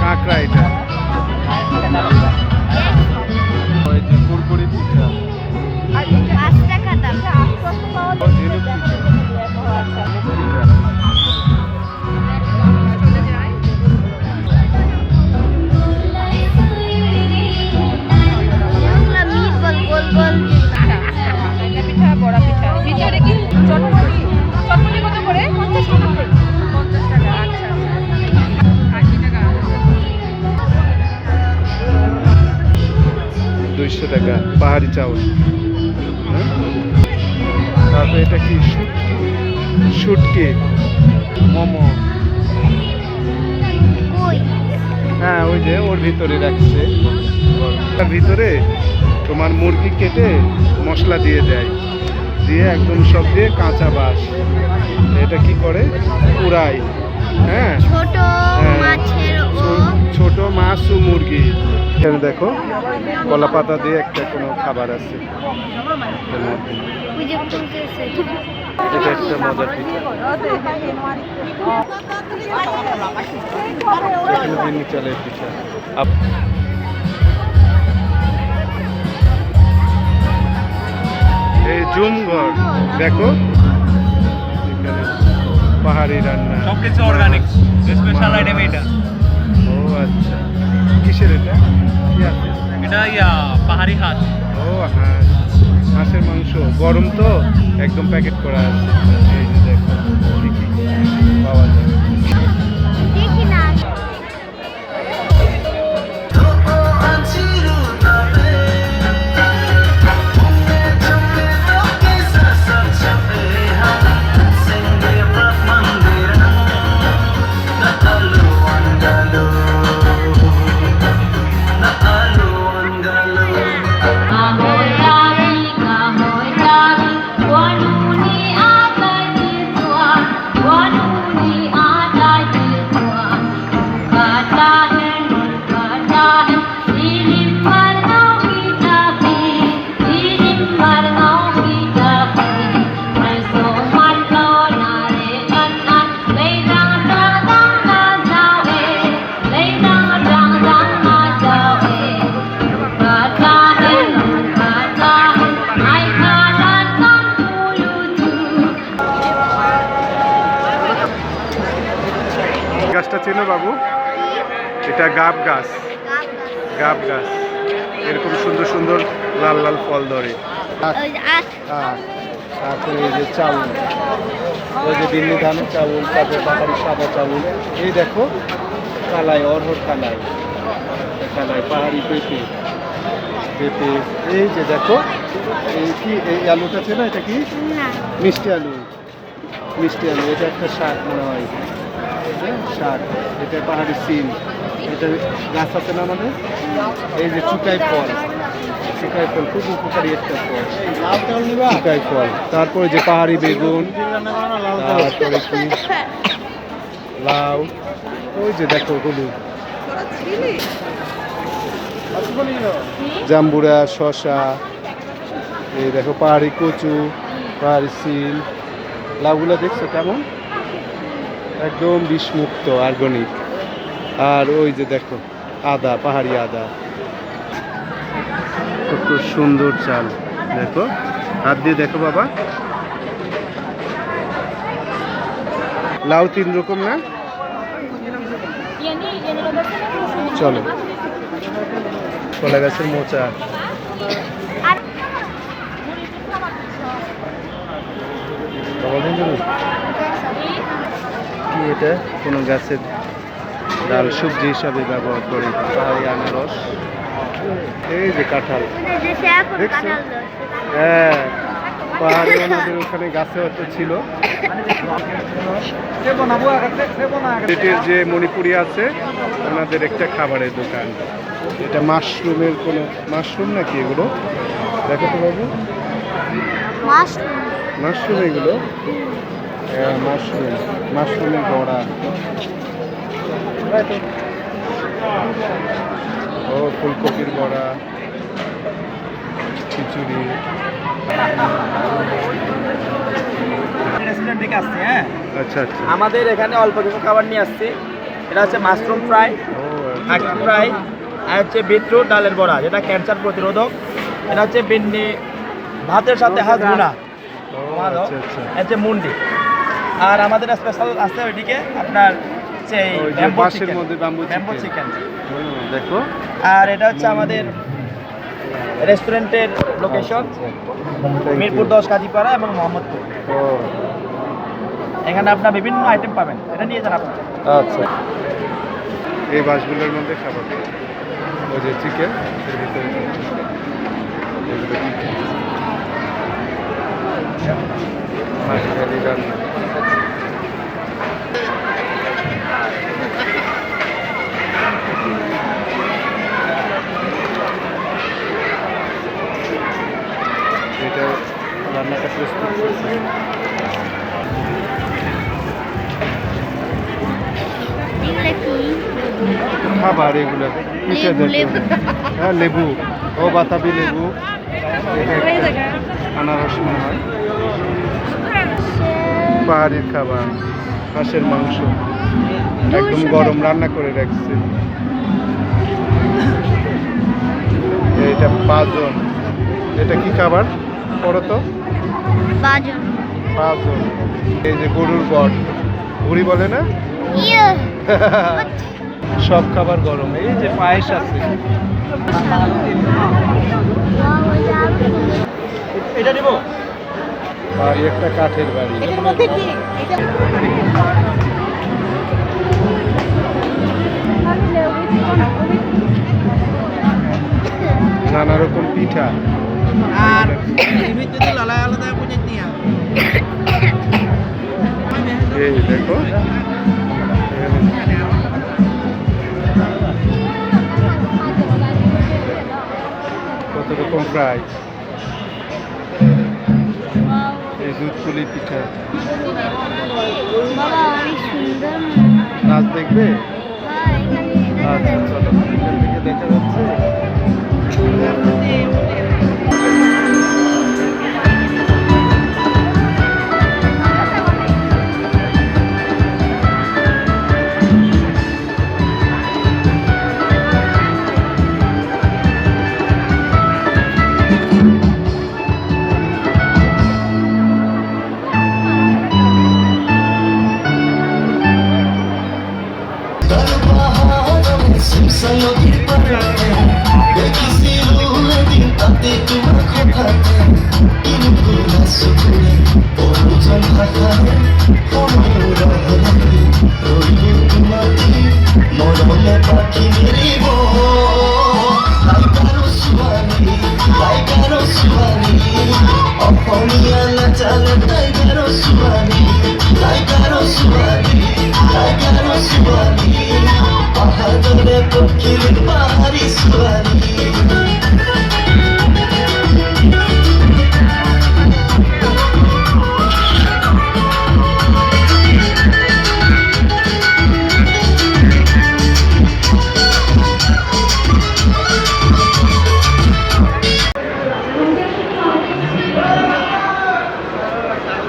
কাঁকড়া এটা ওই যে কুরকুরি পিঠা ঝিনুক পিঠা বড়া পিঠা ভিতরে কি চটপটি চটপটি কত করে 50 টাকা 50 টাকা আচ্ছা 80 টাকা 200 টাকা পাহাড়ি চাউল তারপরে এটা কি শুটকি মোমো হ্যাঁ ওই যে ওর ভিতরে রাখছে তার ভিতরে তোমার মুরগি কেটে মশলা দিয়ে দেয় দিয়ে একদম সব দিয়ে কাঁচা বাঁশ এটা কি করে পুরাই হ্যাঁ ছোট মাছ ও মুরগি এখানে দেখো কলা পাতা দিয়ে একটা কোনো খাবার আছে এটা একটা মজার পিঠা এখানে বিনি চালের পিঠা এই জুমঘর দেখো এখানে পাহাড়ি রান্না সবকিছু অর্গানিক স্পেশাল আইটেম এটা ও আচ্ছা কিসের এটা কি আছে এটা পাহাড়ি হাঁস ও হাঁস হাঁসের মাংস গরম তো একদম প্যাকেট করা আছে এই যে দেখো কি পাওয়া যায় গাছটা চেনো বাবু এটা গাব গাছ এরকম সুন্দর সুন্দর লাল লাল ফল ধরে তারপরে এই যে চাউল ওই যে দিল্লি ধানের চাউল তারপরে পাহাড়ি সাদা চাউল এই দেখো কালাই অরহর কালাই পাহাড়ি পেঁপে এই যে দেখো এই কি এই আলুটা চেনো এটা কি মিষ্টি আলু এটা একটা শাক মনে হয় শাক এটা পাহাড়ি সিম এটা গাছ আছে না আমাদের এই যে চুকাই ফল খুব উপকারী একটা ফল চুকাই ফল তারপরে যে পাহাড়ি বেগুন তারপরে কি লাউ ওই যে দেখো হলুদ জাম্বুরা শসা এই দেখো পাহাড়ি কচু পাহাড়ি সিম লাউগুলো দেখছো কেমন একদম বিষমুক্ত অর্গানিক আর ওই যে দেখো আদা পাহাড়ি আদা কত সুন্দর চাল দেখো হাত দিয়ে দেখো বাবা লাউ 3 রকম না চলো কলা গাছের মোচা কি এটা কোনো গাছের ডাল সবজি হিসাবে ব্যবহার করি পাহাড়ি আনারস এই যে কাঁঠাল দেখছো হ্যাঁ পাহাড়ি আমাদের ওখানে গাছে হয়তো ছিল পেটের যে মণিপুরি আছে ওনাদের একটা খাবারের দোকান এটা মাশরুমের কোনো মাশরুম নাকি এগুলো দেখো তো বাবু মাশরুম এগুলো মাশরুমের বড়া ও ফুলকপির বড়া খিচুড়ি রেস্টুরেন্ট থেকে আসছে হ্যাঁ আচ্ছা আচ্ছা আমাদের এখানে অল্প কিছু খাবার নিয়ে আসছি এটা হচ্ছে মাশরুম ফ্রাই আখি ফ্রাই, আর হচ্ছে বিটরুট ডালের বড়া, যেটা ক্যান্সার প্রতিরোধক। এটা হচ্ছে বিন্নি ভাতের সাথে হাজগুনা, আচ্ছা আচ্ছা। হচ্ছে মুন্ডি। আর আমাদের স্পেশাল আছে ওইদিকে আপনার সেই ওই যে ব্যাম্বো বাঁশের চিকেন, মধ্যে ব্যাম্বো ব্যাম্বো চিকেন। চিকেন। দেখো আর এটা হচ্ছে আমাদের রেস্টুরেন্টের লোকেশন, মিরপুর 10 কাজীপাড়া এবং মোহাম্মদপুর। ও এখানে আপনার বিভিন্ন আইটেম পাবেন, এটা নিয়ে যান আপনার। আচ্ছা, এই বাসগুলোর মধ্যে খাবার ওই যে চিকেন এর ভিতরে এগুলো chicken। হাঁড়ি রান্না। এটা রান্নাটা প্রস্তুত করছে। খাবার এগুলো পিঠে জাতীয়। হ্যাঁ লেবু, ও বাতাবি লেবু, এটা একটা আনারস মনে হয়। পাহাড়ির খাবার, হাঁসের মাংস একদম গরম রান্না করে রাখছে। এটা পাঁচজন। এটা কি খাবার পড়ো তো? পাঁচজন। এই যে গরুর বট, ভুড়ি বলে না? সব খাবার গরম। এই যে পায়েস আছে। এটা নিব। আর একটা কাঠের বাড়ি। নানা রকম পিঠা। আর যদি লালাই আলাদা বুঝে দিয়া এই দেখো কত রকম প্রাইস। এই দুধ পুলি পিঠা। নাচ দেখবে? আচ্ছা চলো, এখান থেকে দেখা যাচ্ছে।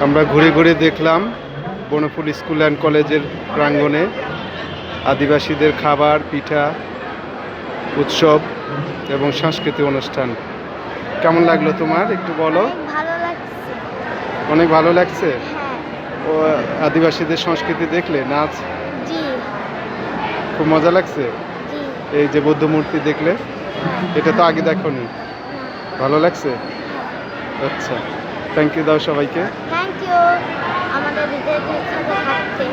আমরা ঘুরে ঘুরে দেখলাম বনফুল স্কুল অ্যান্ড কলেজের প্রাঙ্গণে আদিবাসীদের খাবার, পিঠা, উৎসব এবং সাংস্কৃতিক অনুষ্ঠান। কেমন লাগলো তোমার একটু বলো? ভালো লাগছে। অনেক ভালো লাগছে। হ্যাঁ। ও আদিবাসীদের সংস্কৃতি দেখলে, নাচ জি খুব মজা লাগছে। জি। এই যে বৌদ্ধ মূর্তি দেখলে, এটা তো আগে দেখোনি, ভালো লাগছে? আচ্ছা, থ্যাংক ইউ দাও সবাইকে। থ্যাংক ইউ আমাদের হৃদয়ের সাথে থাকতে।